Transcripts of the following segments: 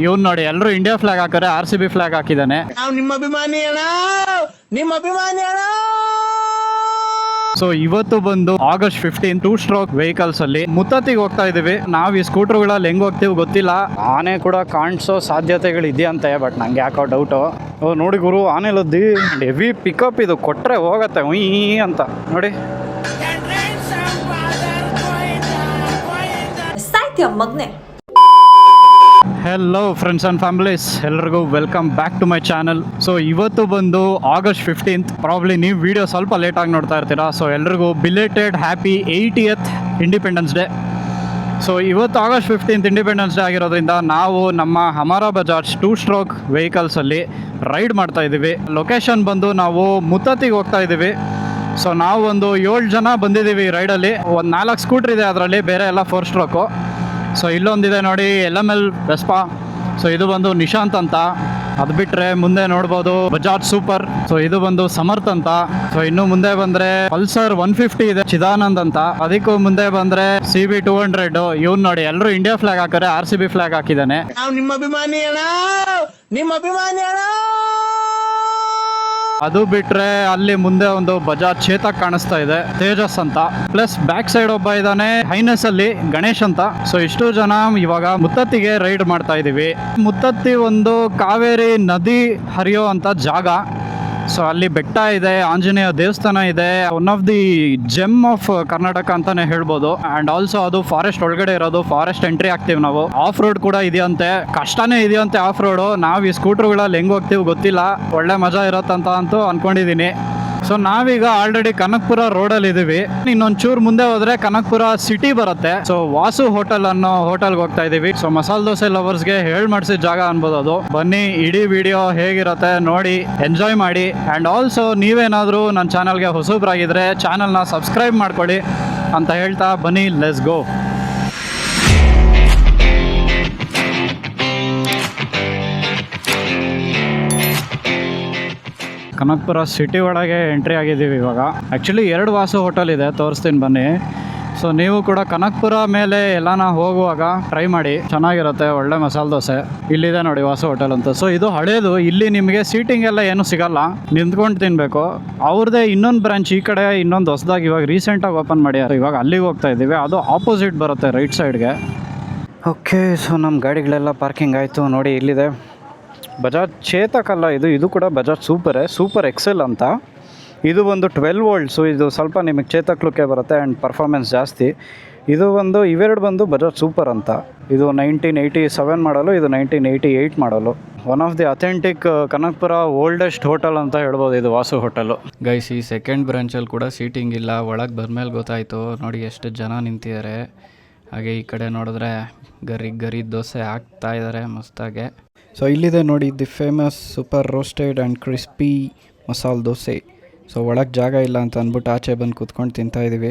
ಇವ್ನು ನೋಡಿ ಎಲ್ಲರೂ ಇಂಡಿಯಾ ಫ್ಲಾಗ್ ಹಾಕಿದ್ರೆ RCB ಫ್ಲಾಗ್ ಹಾಕಿದ್ದಾನೆ. ನಿಮ್ಮ ಅಭಿಮಾನಿ ಅಣ್ಣ, ನಿಮ್ಮ ಅಭಿಮಾನಿ ಅಣ್ಣ. ಸೊ ಇವತ್ತು ಬಂದು August 15 2 ಸ್ಟ್ರೋಕ್ ವೆಹಿಕಲ್ಸ್ ಅಲ್ಲಿ ಮುತ್ತತ್ತಿಗೆ ಹೋಗ್ತಾ ಇದೀವಿ. ನಾವ್ ಈ ಸ್ಕೂಟರ್ಗಳಲ್ಲಿ ಹೆಂಗ್ ಹೋಗ್ತೀವಿ ಗೊತ್ತಿಲ್ಲ. ಆನೆ ಕೂಡ ಕಾಣಿಸೋ ಸಾಧ್ಯತೆಗಳು ಇದೆಯಂತೆ, ಬಟ್ ನಂಗೆ ಯಾಕೋ ಡೌಟು. ನೋಡಿ ಗುರು, ಆನೆಲದ್ದಿ ಹೆವಿ ಪಿಕಪ್ ಇದು, ಕೊಟ್ರೆ ಹೋಗತ್ತೆ ಉಯ್ ಅಂತ ನೋಡಿ. ಮಗ್ನೆ ಹೆಲೋ ಫ್ರೆಂಡ್ಸ್ ಆ್ಯಂಡ್ ಫ್ಯಾಮಿಲೀಸ್, ಎಲ್ರಿಗೂ welcome back to my channel. So ಇವತ್ತು ಬಂದು August 15. ಪ್ರಾಬ್ಲಿ ನೀವು ವಿಡಿಯೋ ಸ್ವಲ್ಪ ಲೇಟಾಗಿ ನೋಡ್ತಾ ಇರ್ತೀರಾ. ಸೊ ಎಲ್ರಿಗೂ belated happy 80th independence day. So ಇವತ್ತು August 15 ಇಂಡಿಪೆಂಡೆನ್ಸ್ ಡೇ ಆಗಿರೋದ್ರಿಂದ ನಾವು ನಮ್ಮ ಹಮಾರಾ ಬಜಾಜ್ 2 ಸ್ಟ್ರೋಕ್ ವೆಹಿಕಲ್ಸಲ್ಲಿ ರೈಡ್ ಮಾಡ್ತಾ ಇದ್ದೀವಿ. ಲೊಕೇಶನ್ ಬಂದು ನಾವು ಮುತ್ತತ್ತಿಗೆ ಹೋಗ್ತಾ ಇದ್ದೀವಿ. ಸೊ ನಾವು ಒಂದು 7 ಜನ ಬಂದಿದ್ದೀವಿ ರೈಡಲ್ಲಿ. ಒಂದು 4 ಸ್ಕೂಟ್ರ್ ಇದೆ ಅದರಲ್ಲಿ, ಬೇರೆ ಎಲ್ಲ 4 ಸ್ಟ್ರೋಕು. ಸೊ ಇಲ್ಲೊಂದಿದೆ ನೋಡಿ LML ವೆಸ್ಪಾ. ಸೊ ಇದು ಬಂದು ನಿಶಾಂತ್ ಅಂತ. ಅದು ಬಿಟ್ಟರೆ ಮುಂದೆ ನೋಡ್ಬೋದು ಬಜಾಜ್ ಸೂಪರ್. ಸೊ ಇದು ಬಂದು ಸಮರ್ಥ್ ಅಂತ. ಸೊ ಇನ್ನು ಮುಂದೆ ಬಂದರೆ ಪಲ್ಸರ್ 150 ಇದೆ ಚಿದಾನಂದ್ ಅಂತ. ಅದಕ್ಕೂ ಮುಂದೆ ಬಂದರೆ CB 200. ಇವ್ನು ನೋಡಿ ಎಲ್ಲರೂ ಇಂಡಿಯಾ ಫ್ಲಾಗ್ ಹಾಕಿದ್ರೆ RCB ಫ್ಲಾಗ್ ಹಾಕಿದ್ದಾನೆ. ನಿಮ್ಮ ಅಭಿಮಾನಿ ಅಣ್ಣ, ನಿಮ್ಮ ಅಭಿಮಾನಿ ಅಣ್ಣ. ಅದು ಬಿಟ್ರೆ ಅಲ್ಲಿ ಮುಂದೆ ಒಂದು ಬಜಾಜ್ ಚೇತಕ್ ಕಾಣಿಸ್ತಾ ಇದೆ, ತೇಜಸ್ ಅಂತ. ಪ್ಲಸ್ ಬ್ಯಾಕ್ ಸೈಡ್ ಒಬ್ಬ ಇದ್ದಾನೆ ಹೈನೆಸ್ ಅಲ್ಲಿ, ಗಣೇಶ್ ಅಂತ. ಸೊ ಇಷ್ಟು ಜನ ಇವಾಗ ಮುತ್ತತ್ತಿಗೆ ರೈಡ್ ಮಾಡ್ತಾ ಇದೀವಿ. ಮುತ್ತತ್ತಿ ಒಂದು ಕಾವೇರಿ ನದಿ ಹರಿಯೋ ಅಂತ ಜಾಗ. ಸೊ ಅಲ್ಲಿ ಬೆಟ್ಟ ಇದೆ, ಆಂಜನೇಯ ದೇವಸ್ಥಾನ ಇದೆ. One of the GeM of Karnataka ಅಂತಾನೆ ಹೇಳ್ಬೋದು. ಅಂಡ್ ಆಲ್ಸೋ ಅದು ಫಾರೆಸ್ಟ್ ಒಳಗಡೆ ಇರೋದು, ಫಾರೆಸ್ಟ್ ಎಂಟ್ರಿ ಆಗ್ತೀವಿ ನಾವು. ಆಫ್ ರೋಡ್ ಕೂಡ ಇದೆಯಂತೆ, ಕಷ್ಟನೇ ಇದೆಯಂತೆ ಆಫ್ ರೋಡು. ನಾವು ಈ ಸ್ಕೂಟರ್ಗಳಲ್ಲಿ ಹೆಂಗ್ ಹೋಗ್ತೀವಿ ಗೊತ್ತಿಲ್ಲ, ಒಳ್ಳೆ ಮಜಾ ಇರತ್ತಂತ ಅಂತೂ ಅನ್ಕೊಂಡಿದೀನಿ. ಸೊ ನಾವೀಗ ಆಲ್ರೆಡಿ ಕನಕಪುರ ರೋಡಲ್ಲಿ ಇದೀವಿ. ಇನ್ನೊಂದು ಚೂರು ಮುಂದೆ ಹೋದ್ರೆ ಕನಕಪುರ ಸಿಟಿ ಬರುತ್ತೆ. ಸೊ ವಾಸು ಹೋಟೆಲ್ ಅನ್ನೋ ಹೋಟೆಲ್ಗೆ ಹೋಗ್ತಾ ಇದೀವಿ. ಸೊ ಮಸಾಲೆ ದೋಸೆ ಲವರ್ಸ್ಗೆ ಹೇಳ್ ಮಾಡಿಸಿದ ಜಾಗ ಅನ್ಬೋದು ಅದು. ಬನ್ನಿ, ಇಡೀ ವಿಡಿಯೋ ಹೇಗಿರುತ್ತೆ ನೋಡಿ, ಎಂಜಾಯ್ ಮಾಡಿ. ಆ್ಯಂಡ್ ಆಲ್ಸೋ ನೀವೇನಾದರೂ ನನ್ನ ಚಾನಲ್ಗೆ ಹೊಸಬ್ರಾಗಿದ್ರೆ ಚಾನಲ್ನ ಸಬ್ಸ್ಕ್ರೈಬ್ ಮಾಡ್ಕೊಳ್ಳಿ ಅಂತ ಹೇಳ್ತಾ ಬನ್ನಿ, ಲೆಟ್ಸ್ ಗೋ. ಕನಕಪುರ ಸಿಟಿ ಒಳಗೆ ಎಂಟ್ರಿ ಆಗಿದ್ದೀವಿ ಇವಾಗ. ಆ್ಯಕ್ಚುಲಿ 2 ವಾಸು ಹೋಟೆಲ್ ಇದೆ, ತೋರಿಸ್ತೀನಿ ಬನ್ನಿ. ಸೊ ನೀವು ಕೂಡ ಕನಕಪುರ ಮೇಲೆ ಎಲ್ಲಾನ ಹೋಗುವಾಗ ಟ್ರೈ ಮಾಡಿ, ಚೆನ್ನಾಗಿರುತ್ತೆ, ಒಳ್ಳೆ ಮಸಾಲೆ ದೋಸೆ. ಇಲ್ಲಿದೆ ನೋಡಿ ವಾಸು ಹೋಟೆಲ್ ಅಂತ. ಸೊ ಇದು ಹಳೇದು, ಇಲ್ಲಿ ನಿಮಗೆ ಸೀಟಿಂಗ್ ಎಲ್ಲ ಏನೂ ಸಿಗಲ್ಲ, ನಿಂತ್ಕೊಂಡು ತಿನ್ನಬೇಕು. ಅವ್ರದ್ದೇ ಇನ್ನೊಂದು ಬ್ರಾಂಚ್ ಈ ಕಡೆ, ಇನ್ನೊಂದು ಹೊಸದಾಗಿ ಇವಾಗ ರೀಸೆಂಟಾಗಿ ಓಪನ್ ಮಾಡ್ಯಾರ. ಇವಾಗ ಅಲ್ಲಿಗೆ ಹೋಗ್ತಾ ಇದ್ದೀವಿ. ಅದು ಆಪೋಸಿಟ್ ಬರುತ್ತೆ ರೈಟ್ ಸೈಡ್ಗೆ. ಓಕೆ, ಸೊ ನಮ್ಮ ಗಾಡಿಗಳೆಲ್ಲ ಪಾರ್ಕಿಂಗ್ ಆಯಿತು. ನೋಡಿ ಇಲ್ಲಿದೆ ಬಜಾಜ್ ಚೇತಕ್ ಅಲ್ಲ ಇದು, ಇದು ಕೂಡ ಬಜಾಜ್ ಸೂಪರ್ ಎಕ್ಸೆಲ್ ಅಂತ. ಇದು ಒಂದು 12 ವೋಲ್ಟ್ಸು. ಇದು ಸ್ವಲ್ಪ ನಿಮಗೆ ಚೇತಕ್ ಲುಕ್ಕೇ ಬರುತ್ತೆ ಆ್ಯಂಡ್ ಪರ್ಫಾರ್ಮೆನ್ಸ್ ಜಾಸ್ತಿ. ಇದು ಒಂದು ಇವೆರಡು ಬಂದು ಬಜಾಜ್ ಸೂಪರ್ ಅಂತ. ಇದು 1987 ಮಾಡಲು, ಇದು 1988 ಮಾಡಲು. One of the authentic Kanakapura oldest hotel ಅಂತ ಹೇಳ್ಬೋದು ಇದು ವಾಸು ಹೋಟೆಲು. ಗೈಸ್, ಈ ಸೆಕೆಂಡ್ ಬ್ರಾಂಚಲ್ಲಿ ಕೂಡ ಸೀಟಿಂಗ್ ಇಲ್ಲ. ಒಳಗೆ ಬಂದಮೇಲೆ ಗೊತ್ತಾಯಿತು. ನೋಡಿ ಎಷ್ಟು ಜನ ನಿಂತಿದ್ದಾರೆ. ಹಾಗೆ ಈ ಕಡೆ ನೋಡಿದ್ರೆ ಗರಿ ದೋಸೆ ಹಾಕ್ತಾ ಇದ್ದಾರೆ ಮಸ್ತಾಗೆ. ಸೊ ಇಲ್ಲಿದೆ ನೋಡಿ the famous super roasted and crispy masala dosa. So ಒಳಗೆ ಜಾಗ ಇಲ್ಲ ಅಂತ ಅಂದ್ಬಿಟ್ಟು ಆಚೆ ಬಂದು ಕೂತ್ಕೊಂಡು ತಿಂತಾ ಇದ್ದೀವಿ.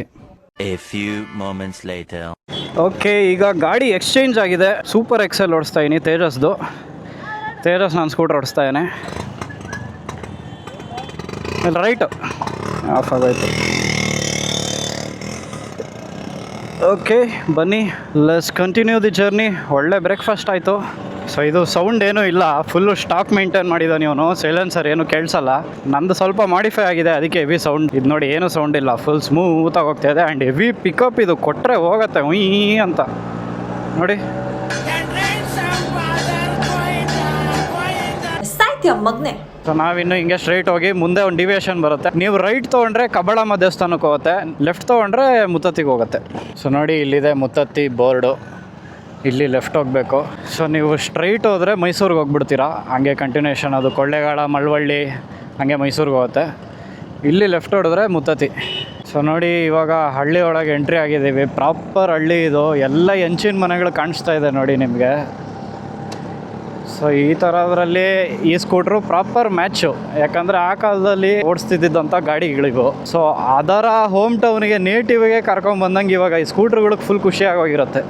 ಓಕೆ, ಈಗ ಗಾಡಿ ಎಕ್ಸ್ಚೇಂಜ್ ಆಗಿದೆ. ಸೂಪರ್ ಎಕ್ಸೆಲ್ ಓಡಿಸ್ತಾ ಇದೀನಿ, ತೇಜಸ್ ನಾನು ಸ್ಕೂಟರ್ ಓಡಿಸ್ತಾ ಇದ್ದೇನೆ. ರೈಟು ಆಫ್ ಆಗೋಯ್ತು. ಓಕೆ ಬನ್ನಿ, ಲೆಟ್ಸ್ ಕಂಟಿನ್ಯೂ ದಿ ಜರ್ನಿ. ಒಳ್ಳೆ ಬ್ರೇಕ್ಫಾಸ್ಟ್ ಆಯಿತು. ಸೊ ಇದು ಸೌಂಡ್ ಏನೂ ಇಲ್ಲ, ಫುಲ್ಲು ಸ್ಟಾಕ್ ಮೇಂಟೈನ್ ಮಾಡಿದ್ದಾನೆ ಇವನು. ಸೈಲೆನ್ಸರ್ ಏನು ಕೇಳಿಸಲ್ಲ. ನಂದು ಸ್ವಲ್ಪ ಮಾಡಿಫೈ ಆಗಿದೆ, ಅದಕ್ಕೆ ಹೆವಿ ಸೌಂಡ್. ಇದು ನೋಡಿ ಏನೂ ಸೌಂಡ್ ಇಲ್ಲ, ಫುಲ್ ಸ್ಮೂತಾಗಿ ಹೋಗ್ತಾ ಇದೆ. ಆ್ಯಂಡ್ ಹೆವಿ ಪಿಕಪ್ ಇದು, ಕೊಟ್ಟರೆ ಹೋಗುತ್ತೆ ಉಯ್ ಅಂತ ನೋಡಿ. ಮಗ್ನೆ. ಸೊ ನಾವಿನ್ನು ಹಿಂಗೆ ಸ್ಟ್ರೈಟ್ ಹೋಗಿ ಮುಂದೆ ಒಂದು ಡಿವಿಯೇಷನ್ ಬರುತ್ತೆ. ನೀವು ರೈಟ್ ತೊಗೊಂಡ್ರೆ ಕಬ್ಬಳಮ್ಮ ದೇವಸ್ಥಾನಕ್ಕೆ ಹೋಗುತ್ತೆ, ಲೆಫ್ಟ್ ತೊಗೊಂಡ್ರೆ ಮುತ್ತತ್ತಿಗೆ ಹೋಗುತ್ತೆ. ಸೊ ನೋಡಿ ಇಲ್ಲಿದೆ ಮುತ್ತತ್ತಿ ಬೋರ್ಡು, ಇಲ್ಲಿ ಲೆಫ್ಟ್ ಹೋಗಬೇಕು. ಸೊ ನೀವು ಸ್ಟ್ರೈಟ್ ಹೋದರೆ ಮೈಸೂರಿಗೆ ಹೋಗ್ಬಿಡ್ತೀರಾ. ಹಂಗೆ ಕಂಟಿನ್ಯೂಷನ್ ಅದು ಕೊಳ್ಳೇಗಾಲ, ಮಳವಳ್ಳಿ, ಹಾಗೆ ಮೈಸೂರಿಗೆ ಹೋಗುತ್ತೆ. ಇಲ್ಲಿ ಲೆಫ್ಟ್ ಹೊಡೆದ್ರೆ ಮುತ್ತತ್ತಿ. ಸೊ ನೋಡಿ ಇವಾಗ ಹಳ್ಳಿ ಒಳಗೆ ಎಂಟ್ರಿ ಆಗಿದ್ದೀವಿ. ಪ್ರಾಪರ್ ಹಳ್ಳಿ ಇದು, ಎಲ್ಲ ಹೆಂಚಿನ ಮನೆಗಳು ಕಾಣಿಸ್ತಾ ಇದೆ ನೋಡಿ ನಿಮಗೆ. ಸೊ ಈ ಥರದ್ರಲ್ಲಿ ಈ ಸ್ಕೂಟ್ರು ಪ್ರಾಪರ್ ಮ್ಯಾಚು. ಯಾಕಂದರೆ ಆ ಕಾಲದಲ್ಲಿ ಓಡಿಸ್ತಿದ್ದಂಥ ಗಾಡಿಗಳಿವು. ಸೊ ಅದರ ಹೋಮ್ ಟೌನಿಗೆ, ನೇಟಿವ್ಗೆ ಕರ್ಕೊಂಡ್ಬಂದಂಗೆ ಇವಾಗ ಈ ಸ್ಕೂಟ್ರುಗಳಿಗೆ ಫುಲ್ ಖುಷಿಯಾಗೋಗಿರುತ್ತೆ.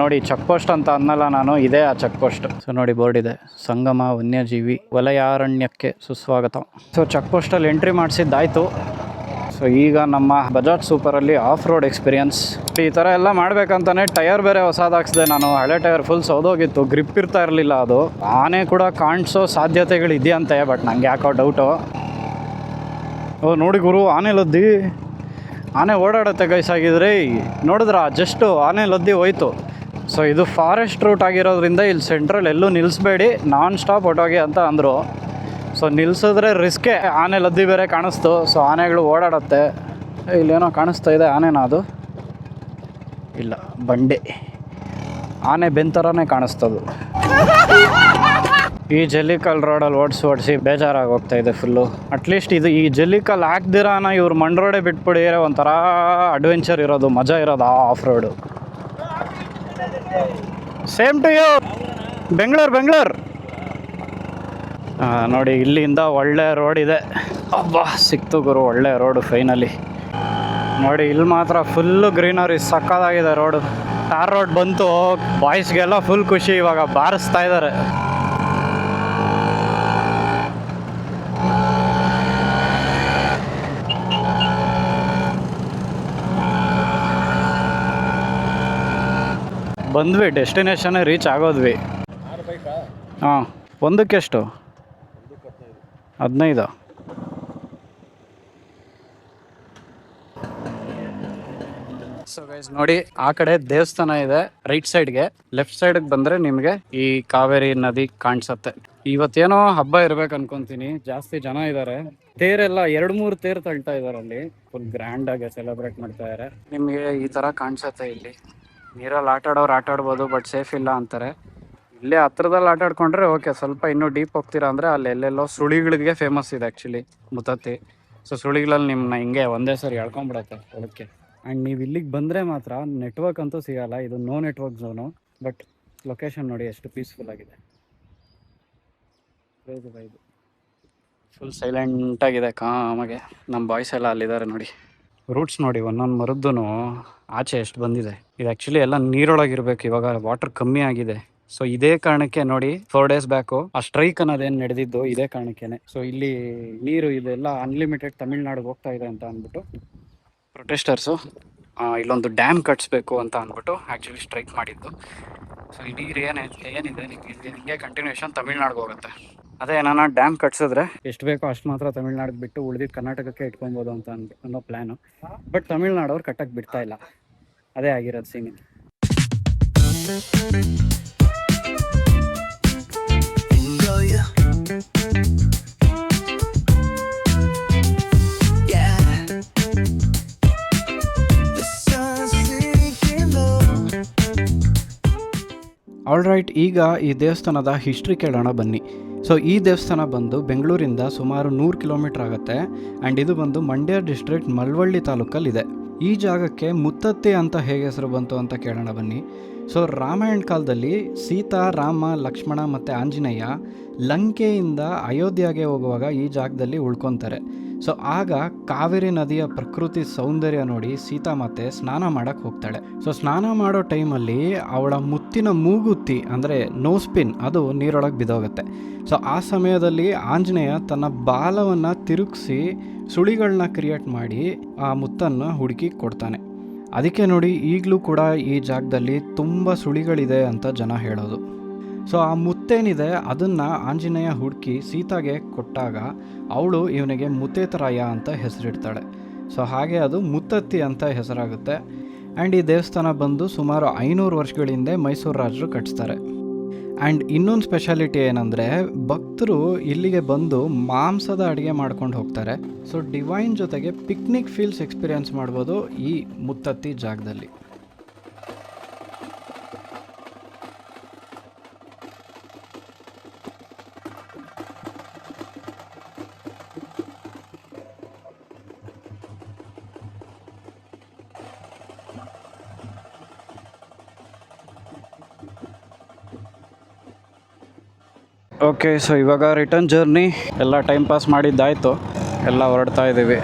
ನೋಡಿ ಚೆಕ್ ಪೋಸ್ಟ್ ಅಂತ ಅನ್ನಲ್ಲ ನಾನು, ಇದೇ ಆ ಚೆಕ್ ಪೋಸ್ಟ್. ಸೊ ನೋಡಿ ಬೋರ್ಡ್ ಇದೆ, ಸಂಗಮ ವನ್ಯಜೀವಿ ವಲಯಾರಣ್ಯಕ್ಕೆ ಸುಸ್ವಾಗತ. ಸೊ ಚೆಕ್ ಪೋಸ್ಟಲ್ಲಿ ಎಂಟ್ರಿ ಮಾಡಿಸಿದ್ದಾಯಿತು. ಸೊ ಈಗ ನಮ್ಮ ಬಜಾಜ್ ಸೂಪರಲ್ಲಿ ಆಫ್ ರೋಡ್ ಎಕ್ಸ್ಪೀರಿಯನ್ಸ್ ಈ ಥರ ಎಲ್ಲ ಮಾಡ್ಬೇಕಂತಾನೆ ಟೈರ್ ಬೇರೆ ಹೊಸದಾಕ್ಸಿದೆ ನಾನು. ಹಳೆ ಟೈರ್ ಫುಲ್ ಸೌದೋಗಿತ್ತು, ಗ್ರಿಪ್ ಇರ್ತಾ ಇರಲಿಲ್ಲ. ಅದು ಆನೆ ಕೂಡ ಕಾಣಿಸೋ ಸಾಧ್ಯತೆಗಳು ಇದೆಯಂತೆ, ಬಟ್ ನಂಗೆ ಯಾಕೋ ಡೌಟು. ಓ ನೋಡಿ ಗುರು, ಆನೆ ಲದ್ದಿ, ಆನೆ ಓಡಾಡುತ್ತೆ ಗೈಸ್. ಆಗಿದ್ರೆ ನೋಡಿದ್ರ ಜಸ್ಟು ಆನೆ ಲದ್ದಿ ಹೋಯ್ತು. ಸೊ ಇದು ಫಾರೆಸ್ಟ್ ರೂಟ್ ಆಗಿರೋದ್ರಿಂದ ಇಲ್ಲಿ ಸೆಂಟ್ರಲ್ ಎಲ್ಲೂ ನಿಲ್ಲಿಸ್ಬೇಡಿ, ನಾನ್ ಸ್ಟಾಪ್ ಹೊಟ್ಟೋಗಿ ಅಂತ ಅಂದರು. ಸೊ ನಿಲ್ಲಿಸಿದ್ರೆ ರಿಸ್ಕೇ, ಆನೆ ಲದ್ದಿ ಬೇರೆ ಕಾಣಿಸ್ತು. ಸೊ ಆನೆಗಳು ಓಡಾಡುತ್ತೆ. ಇಲ್ಲೇನೋ ಕಾಣಿಸ್ತಾ ಇದೆ, ಆನೆನಾ ಅದು? ಇಲ್ಲ, ಬಂಡೆ. ಆನೆ ಬೆಂತರನೇ ಕಾಣಿಸ್ತದು. ಈ ಜಲ್ಲಿಕಲ್ ರೋಡಲ್ಲಿ ಓಡಿಸಿ ಬೇಜಾರಾಗಿ ಹೋಗ್ತಾ ಇದೆ ಫುಲ್ಲು. ಅಟ್ಲೀಸ್ಟ್ ಇದು ಈ ಜಲ್ಲಿಕಲ್ ಹಾಕ್ದಿರಾನ ಇವ್ರು ಮಣ್ ರೋಡೇ ಬಿಟ್ಬಿಡಿ, ಒಂಥರ ಅಡ್ವೆಂಚರ್ ಇರೋದು, ಮಜಾ ಇರೋದು ಆ off road. Same to you, Bengaluru. ನೋಡಿ ಇಲ್ಲಿಂದ ಒಳ್ಳೆ ರೋಡ್ ಇದೆ. ಅಬ್ಬಾ ಸಿಕ್ತು ಗುರು, ಒಳ್ಳೆ ರೋಡು ಫೈನಲಿ. ನೋಡಿ ಇಲ್ಲಿ ಮಾತ್ರ ಫುಲ್ಲು ಗ್ರೀನರಿ, ಸಕ್ಕತ್ತಾಗಿದೆ ರೋಡು. ಟಾರ್ ರೋಡ್ ಬಂತು, ಬಾಯ್ಸ್ಗೆಲ್ಲ ಫುಲ್ ಖುಷಿ, ಇವಾಗ ಬಾರಿಸ್ತಾ ಇದ್ದಾರೆ. ಬಂದ್ವಿ, ಡೆಸ್ಟಿನೇಷನ್ನೇ ರೀಚ್ ಆಗೋದ್ವಿ. ಹಾಂ, ಒಂದಕ್ಕೆಷ್ಟು? 15. ಸೊ ಗೈಸ್ ನೋಡಿ, ಆ ಕಡೆ ದೇವಸ್ಥಾನ ಇದೆ ರೈಟ್ ಸೈಡ್ಗೆ. ಲೆಫ್ಟ್ ಸೈಡ್ಗೆ ಬಂದರೆ ನಿಮಗೆ ಈ ಕಾವೇರಿ ನದಿ ಕಾಣಿಸುತ್ತೆ. ಇವತ್ತೇನೋ ಹಬ್ಬ ಇರ್ಬೇಕು ಅನ್ಕೊಂತೀನಿ, ಜಾಸ್ತಿ ಜನ ಇದ್ದಾರೆ. ತೇರೆಲ್ಲ 2-3 ತೇರು ತಳ್ತಾ ಇದ್ದಾರೆ ಅಲ್ಲಿ, ಫುಲ್ ಗ್ರ್ಯಾಂಡ್ ಆಗಿ ಸೆಲೆಬ್ರೇಟ್ ಮಾಡ್ತಾ ಇದ್ದಾರೆ. ನಿಮಗೆ ಈ ಥರ ಕಾಣಿಸುತ್ತೆ. ಇಲ್ಲಿ ನೀರಲ್ಲಿ ಆಟಾಡೋರು ಆಟಾಡ್ಬೋದು, ಬಟ್ ಸೇಫ್ ಇಲ್ಲ ಅಂತಾರೆ. ಇಲ್ಲೇ ಹತ್ರದಲ್ಲಿ ಆಟಾಡ್ಕೊಂಡ್ರೆ ಓಕೆ, ಸ್ವಲ್ಪ ಇನ್ನೂ ಡೀಪ್ ಹೋಗ್ತೀರಾ ಅಂದರೆ ಅಲ್ಲಿ ಎಲ್ಲೆಲ್ಲೋ ಸುಳಿಗಳಿಗೆ ಫೇಮಸ್ ಇದೆ ಆ್ಯಕ್ಚುಲಿ ಮುತ್ತತ್ತಿ. ಸೊ ಸುಳಿಗಳಲ್ಲಿ ನಿಮ್ಮನ್ನ ಹಿಂಗೆ ಒಂದೇ ಸರಿ ಎಳ್ಕೊಂಬಿಡತ್ತೆ ಹೊಳಕ್ಕೆ. ಆ್ಯಂಡ್ ನೀವು ಇಲ್ಲಿಗೆ ಬಂದರೆ ಮಾತ್ರ ನೆಟ್ವರ್ಕ್ ಅಂತೂ ಸಿಗೋಲ್ಲ, ಇದು no network zone. But location ನೋಡಿ ಎಷ್ಟು ಪೀಸ್ಫುಲ್ ಆಗಿದೆ. ಇದು ಫುಲ್ ಸೈಲೆಂಟಾಗಿದೆ, ಕಾಮಾಗೆ. ನಮ್ಮ ಬಾಯ್ಸ್ ಎಲ್ಲ ಅಲ್ಲಿದ್ದಾರೆ ನೋಡಿ. ರೂಟ್ಸ್ ನೋಡಿ, ಒಂದೊಂದು ಮರದ್ದು ಆಚೆ ಎಷ್ಟು ಬಂದಿದೆ. ಇದು ಆ್ಯಕ್ಚುಲಿ ಎಲ್ಲ ನೀರೊಳಗಿರ್ಬೇಕು, ಇವಾಗ ವಾಟರ್ ಕಮ್ಮಿ ಆಗಿದೆ. ಸೊ ಇದೇ ಕಾರಣಕ್ಕೆ ನೋಡಿ 4 days ಬ್ಯಾಕು ಆ ಸ್ಟ್ರೈಕ್ ಅನ್ನೋದೇನು ನಡೆದಿದ್ದು ಇದೇ ಕಾರಣಕ್ಕೇನೆ. ಸೊ ಇಲ್ಲಿ ನೀರು ಇದೆಲ್ಲ ಅನ್ಲಿಮಿಟೆಡ್ ತಮಿಳ್ನಾಡಿಗೆ ಹೋಗ್ತಾ ಇದೆ ಅಂತ ಅಂದ್ಬಿಟ್ಟು ಪ್ರೊಟೆಸ್ಟರ್ಸು ಇಲ್ಲೊಂದು ಡ್ಯಾಮ್ ಕಟ್ಸ್ಬೇಕು ಅಂತ ಅಂದ್ಬಿಟ್ಟು ಆ್ಯಕ್ಚುಲಿ ಸ್ಟ್ರೈಕ್ ಮಾಡಿದ್ದು. ಸೊ ಈ ನೀರು ಏನಿದೆ ಹಿಂಗೆ ಕಂಟಿನ್ಯೂಷನ್ ತಮಿಳ್ನಾಡಿಗೆ ಹೋಗುತ್ತೆ. ಅದೇ ಏನಾನ ಡ್ಯಾಮ್ ಕಟ್ಸಿದ್ರೆ ಎಷ್ಟು ಬೇಕೋ ಅಷ್ಟು ಮಾತ್ರ ತಮಿಳ್ನಾಡಿಗೆ ಬಿಟ್ಟು ಉಳಿದಿದ್ದು ಕರ್ನಾಟಕಕ್ಕೆ ಇಟ್ಕೊಬೋದು ಅಂತ ಅನ್ನೋ ಪ್ಲ್ಯಾನು. ಬಟ್ ತಮಿಳ್ನಾಡವ್ರು ಕಟ್ಟಕ್ಕೆ ಬಿಡ್ತಾ ಇಲ್ಲ, ಅದೇ ಆಗಿರೋದು ಸೀನ್. ಆಲ್ ರೈಟ್, ಈಗ ಈ ದೇವಸ್ಥಾನದ ಹಿಸ್ಟ್ರಿ ಕೇಳೋಣ ಬನ್ನಿ. ಸೊ ಈ ದೇವಸ್ಥಾನ ಬಂದು ಬೆಂಗಳೂರಿಂದ ಸುಮಾರು 100 ಕಿಲೋಮೀಟರ್ ಆಗುತ್ತೆ. ಆ್ಯಂಡ್ ಇದು ಬಂದು ಮಂಡ್ಯ ಡಿಸ್ಟ್ರಿಕ್ಟ್ ಮಳವಳ್ಳಿ ತಾಲೂಕಲ್ಲಿದೆ. ಈ ಜಾಗಕ್ಕೆ ಮುತ್ತತ್ತಿ ಅಂತ ಹೇಗೆ ಹೆಸರು ಬಂತು ಅಂತ ಕೇಳೋಣ ಬನ್ನಿ. ಸೊ ರಾಮಾಯಣ ಕಾಲದಲ್ಲಿ ಸೀತಾ, ರಾಮ, ಲಕ್ಷ್ಮಣ ಮತ್ತು ಆಂಜನೇಯ ಲಂಕೆಯಿಂದ ಅಯೋಧ್ಯೆಗೆ ಹೋಗುವಾಗ ಈ ಜಾಗದಲ್ಲಿ ಉಳ್ಕೊತಾರೆ. ಸೊ ಆಗ ಕಾವೇರಿ ನದಿಯ ಪ್ರಕೃತಿ ಸೌಂದರ್ಯ ನೋಡಿ ಸೀತಾಮಾತೆ ಸ್ನಾನ ಮಾಡೋಕ್ಕೆ ಹೋಗ್ತಾಳೆ. ಸೊ ಸ್ನಾನ ಮಾಡೋ ಟೈಮಲ್ಲಿ ಅವಳ ಮುತ್ತಿನ ಮೂಗುತ್ತಿ ಅಂದರೆ ನೋಸ್ಪಿನ್ ಅದು ನೀರೊಳಗೆ ಬಿದ್ದೋಗುತ್ತೆ. ಸೊ ಆ ಸಮಯದಲ್ಲಿ ಆಂಜನೇಯ ತನ್ನ ಬಾಲವನ್ನು ತಿರುಗಿಸಿ ಸುಳಿಗಳನ್ನ ಕ್ರಿಯೇಟ್ ಮಾಡಿ ಆ ಮುತ್ತನ್ನು ಹುಡುಕಿ ಕೊಡ್ತಾನೆ. ಅದಕ್ಕೆ ನೋಡಿ ಈಗಲೂ ಕೂಡ ಈ ಜಾಗದಲ್ಲಿ ತುಂಬ ಸುಳಿಗಳಿದೆ ಅಂತ ಜನ ಹೇಳೋದು. ಸೊ ಆ ಮುತ್ತೇನಿದೆ ಅದನ್ನು ಆಂಜನೇಯ ಹುಡುಕಿ ಸೀತಾಗೆ ಕೊಟ್ಟಾಗ ಅವಳು ಇವನಿಗೆ ಮುತ್ತೇತರಾಯ ಅಂತ ಹೆಸರಿಡ್ತಾಳೆ. ಸೊ ಹಾಗೆ ಅದು ಮುತ್ತತ್ತಿ ಅಂತ ಹೆಸರಾಗುತ್ತೆ. ಆ್ಯಂಡ್ ಈ ದೇವಸ್ಥಾನ ಬಂದು ಸುಮಾರು 500 ವರ್ಷಗಳ ಹಿಂದೆ ಮೈಸೂರು ರಾಜರು ಕಟ್ಟಿಸ್ತಾರೆ. ಆ್ಯಂಡ್ ಇನ್ನೊಂದು ಸ್ಪೆಷಾಲಿಟಿ ಏನಂದರೆ ಭಕ್ತರು ಇಲ್ಲಿಗೆ ಬಂದು ಮಾಂಸದ ಅಡುಗೆ ಮಾಡ್ಕೊಂಡು ಹೋಗ್ತಾರೆ. ಸೊ ಡಿವೈನ್ ಜೊತೆಗೆ ಪಿಕ್ನಿಕ್ ಫೀಲ್ಸ್ ಎಕ್ಸ್ಪೀರಿಯನ್ಸ್ ಮಾಡ್ಬೋದು ಈ ಮುತ್ತತ್ತಿ ಜಾಗದಲ್ಲಿ. ಓಕೆ, ಸೊ ಇವಾಗ ರಿಟರ್ನ್ ಜರ್ನಿ ಎಲ್ಲ ಟೈಮ್ ಪಾಸ್ ಮಾಡಿದ್ದಾಯಿತು, ಎಲ್ಲ ಹೊರಡ್ತಾ ಇದ್ದೀವಿ.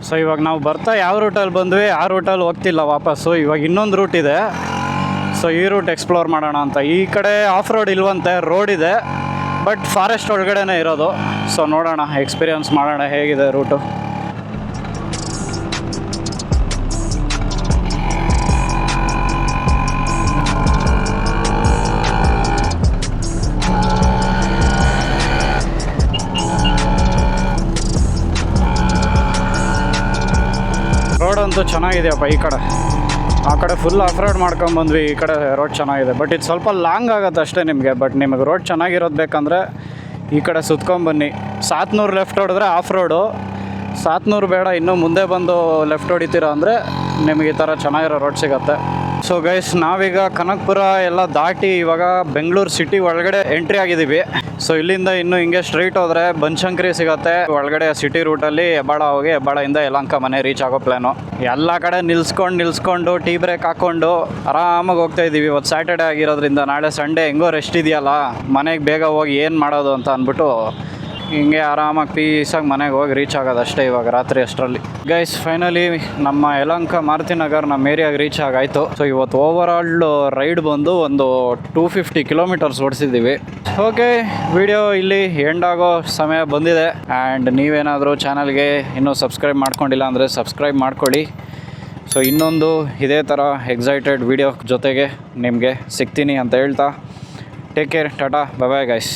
ಸೊ ಇವಾಗ ನಾವು ಬರ್ತಾ ಯಾವ ರೂಟಲ್ಲಿ ಬಂದ್ವಿ ಆ ರೂಟಲ್ಲಿ ಹೋಗ್ತಿಲ್ಲ ವಾಪಸ್ಸು. ಇವಾಗ ಇನ್ನೊಂದು ರೂಟ್ ಇದೆ, ಸೊ ಈ ರೂಟ್ ಎಕ್ಸ್ಪ್ಲೋರ್ ಮಾಡೋಣ ಅಂತ. ಈ ಕಡೆ ಆಫ್ ರೋಡ್ ಇಲ್ವಂತೆ, ರೋಡ್ ಇದೆ ಬಟ್ ಫಾರೆಸ್ಟ್ ಒಳಗಡೆನೇ ಇರೋದು. ಸೊ ನೋಡೋಣ, ಎಕ್ಸ್ಪೀರಿಯನ್ಸ್ ಮಾಡೋಣ ಹೇಗಿದೆ ರೂಟು. ಅಂತೂ ಚೆನ್ನಾಗಿದೆಯಪ್ಪ ಈ ಕಡೆ. ಆ ಕಡೆ ಫುಲ್ ಆಫ್ ರೋಡ್ ಮಾಡ್ಕೊಂಬಂದ್ವಿ, ಈ ಕಡೆ ರೋಡ್ ಚೆನ್ನಾಗಿದೆ. ಬಟ್ ಇದು ಸ್ವಲ್ಪ ಲಾಂಗ್ ಆಗುತ್ತೆ ಅಷ್ಟೇ ನಿಮಗೆ. ಬಟ್ ನಿಮಗೆ ರೋಡ್ ಚೆನ್ನಾಗಿರೋದು ಬೇಕಂದರೆ ಈ ಕಡೆ ಸುತ್ಕೊಂಬನ್ನಿ. 700 ಲೆಫ್ಟ್ ಹೊಡೆದ್ರೆ ಆಫ್ ರೋಡು, 700 ಬೇಡ ಇನ್ನೂ ಮುಂದೆ ಬಂದು ಲೆಫ್ಟ್ ಹೊಡಿತೀರಾ ಅಂದರೆ ನಿಮಗೆ ಈ ಥರ ಚೆನ್ನಾಗಿರೋ ರೋಡ್ ಸಿಗುತ್ತೆ. ಸೊ ಗೈಸ್, ನಾವೀಗ ಕನಕಪುರ ಎಲ್ಲ ದಾಟಿ ಇವಾಗ ಬೆಂಗಳೂರು ಸಿಟಿ ಒಳಗಡೆ ಎಂಟ್ರಿ ಆಗಿದ್ದೀವಿ. ಸೊ ಇಲ್ಲಿಂದ ಇನ್ನು ಹಿಂಗೆ ಸ್ಟ್ರೈಟ್ ಹೋದರೆ ಬನಶಂಕರಿ ಸಿಗುತ್ತೆ. ಒಳಗಡೆ ಸಿಟಿ ರೂಟಲ್ಲಿ ಹೆಬ್ಬಾಳ ಹೋಗಿ ಹೆಬ್ಬಾಳದಿಂದ ಯಲಹಂಕ ಮನೆ ರೀಚ್ ಆಗೋ ಪ್ಲ್ಯಾನು. ಎಲ್ಲ ಕಡೆ ನಿಲ್ಸ್ಕೊಂಡು ಟೀ ಬ್ರೇಕ್ ಹಾಕ್ಕೊಂಡು ಆರಾಮಾಗಿ ಹೋಗ್ತಾ ಇದ್ದೀವಿ. ಇವತ್ತು ಸ್ಯಾಟರ್ಡೇ ಆಗಿರೋದ್ರಿಂದ ನಾಳೆ ಸಂಡೇ ಹೆಂಗೋ ರೆಸ್ಟ್ ಇದೆಯಲ್ಲ, ಮನೆಗೆ ಬೇಗ ಹೋಗಿ ಏನು ಮಾಡೋದು ಅಂತ ಅಂದ್ಬಿಟ್ಟು ಹಿಂಗೆ ಆರಾಮಾಗಿ ಪೀಸಾಗಿ ಮನೆಗೆ ಹೋಗಿ ರೀಚ್ ಆಗೋದಷ್ಟೇ ಇವಾಗ ರಾತ್ರಿ ಅಷ್ಟರಲ್ಲಿ. ಗೈಸ್, ಫೈನಲಿ ನಮ್ಮ ಯಲಹಂಕ ಮಾರುತಿನಗರ್ ನಮ್ಮ ಏರಿಯಾಗೆ ರೀಚ್ ಆಗಾಯಿತು. ಸೊ ಇವತ್ತು ಓವರ್ ಆಲ್ ರೈಡ್ ಬಂದು ಒಂದು 250 ಕಿಲೋಮೀಟರ್ಸ್ ಓಡಿಸಿದ್ದೀವಿ. ಓಕೆ, ವಿಡಿಯೋ ಇಲ್ಲಿ ಎಂಡ್ ಆಗೋ ಸಮಯ ಬಂದಿದೆ. ಆ್ಯಂಡ್ ನೀವೇನಾದರೂ ಚಾನಲ್ಗೆ ಇನ್ನೂ ಸಬ್ಸ್ಕ್ರೈಬ್ ಮಾಡ್ಕೊಂಡಿಲ್ಲ ಅಂದರೆ ಸಬ್ಸ್ಕ್ರೈಬ್ ಮಾಡ್ಕೊಳ್ಳಿ. ಸೊ ಇನ್ನೊಂದು ಇದೇ ಥರ ಎಕ್ಸೈಟೆಡ್ ವಿಡಿಯೋ ಜೊತೆಗೆ ನಿಮಗೆ ಸಿಗ್ತೀನಿ ಅಂತ ಹೇಳ್ತಾ, ಟೇಕ್ ಕೇರ್, ಟಾಟಾ, ಬಾಯ್ ಬಾಯ್ ಗೈಸ್.